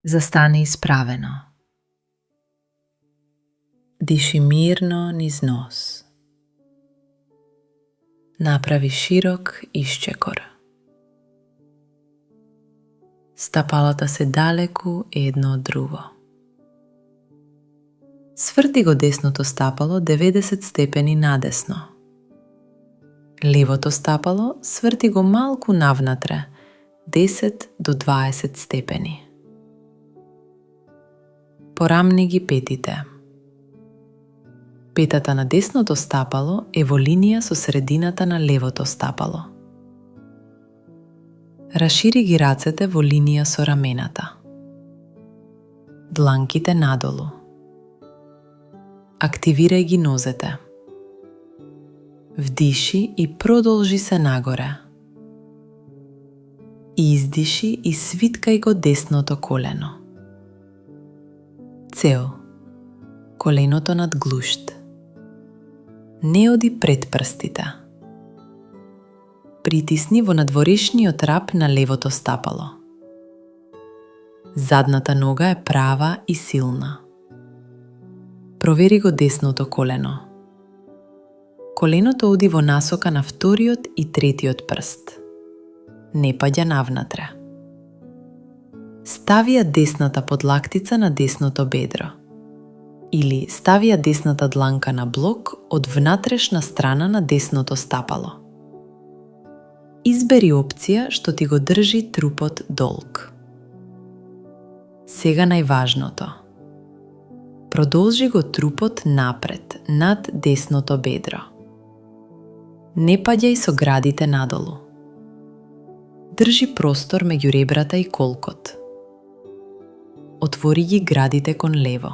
Застани исправено. Диши мирно низ нос. Направи широк исчекор. Стапалата се далеку едно од друго. Сврти го десното стапало 90 степени надесно. Левото стапало сврти го малку навнатре 10 до 20 степени. Порамни ги петите. Петата на десното стапало е во линија со средината на левото стапало. Рашири ги рацете во линија со рамената. Дланките надолу. Активирај ги нозете. Вдиши и продолжи се нагоре. Издиши и свиткај го десното колено. Цел. Коленото над глушт. Не оди пред прстите. Притисни во надворешниот рап на левото стапало. Задната нога е права и силна. Провери го десното колено. Коленото оди во насока на вториот и третиот прст. Не паѓа навнатре. Ставија десната подлактица на десното бедро. Или ставија десната дланка на блок од внатрешна страна на десното стапало. Избери опција што ти го држи трупот долг. Сега најважното. Продолжи го трупот напред, над десното бедро. Не паѓај со градите надолу. Држи простор меѓу ребрата и колкот. Отвори ги градите кон лево.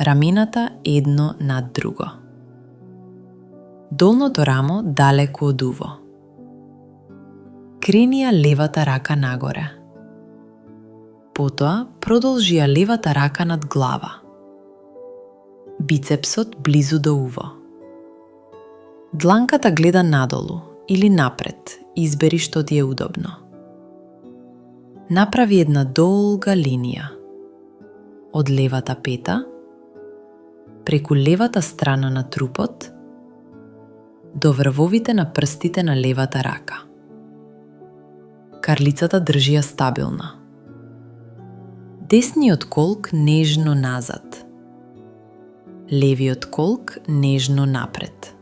Рамената едно над друго. Долното рамо далеку од уво. Крени ја левата рака нагоре. Потоа продолжи ја левата рака над глава. Бицепсот близу до уво. Дланката гледа надолу или напред, избери што ти е удобно. Направи една долга линија. Од левата пета, преку левата страна на трупот, до врвовите на прстите на левата рака. Карлицата држи ја стабилна. Десниот колк нежно назад. Левиот колк нежно напред.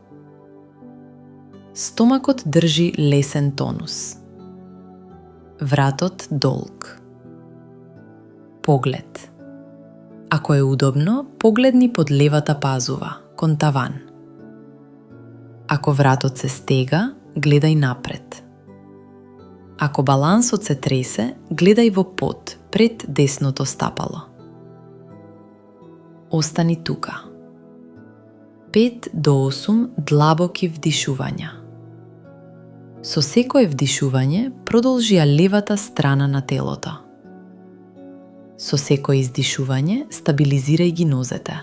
Стомакот држи лесен тонус. Вратот долг. Поглед. Ако е удобно, погледни под левата пазува, кон таван. Ако вратот се стега, гледај напред. Ако балансот се тресе, гледај во под, пред десното стапало. Остани тука. 5 до 8 длабоки вдишувања. Со секое вдишување, продолжи ја левата страна на телото. Со секое издишување, стабилизирај ги нозете.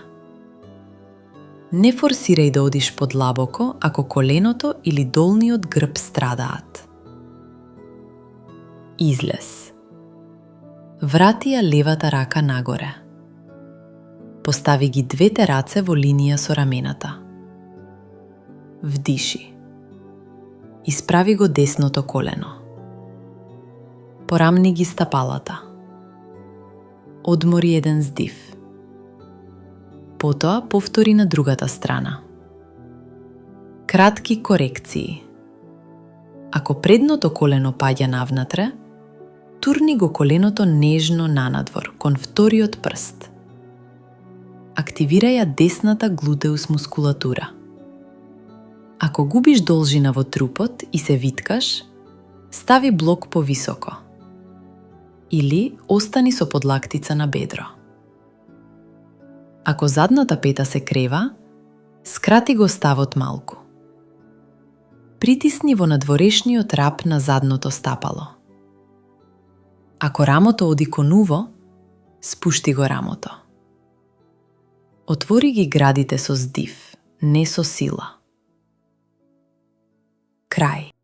Не форсирај да одиш подлабоко ако коленото или долниот грб страдаат. Излез. Врати ја левата рака нагоре. Постави ги двете раце во линија со рамената. Вдиши. Исправи го десното колено. Порамни ги стапалата. Одмори еден здив. Потоа повтори на другата страна. Кратки корекции. Ако предното колено паѓа навнатре, турни го коленото нежно нанадвор, кон вториот прст. Активирај ја десната глутеус мускулатура. Ако губиш должина во трупот и се виткаш, стави блок повисоко. Или остани со подлактица на бедро. Ако задната пета се крева, скрати го ставот малку. Притисни во надворешниот рап на задното стапало. Ако рамото оди кон уво, спушти го рамото. Отвори ги градите со здив, не со сила. Крај.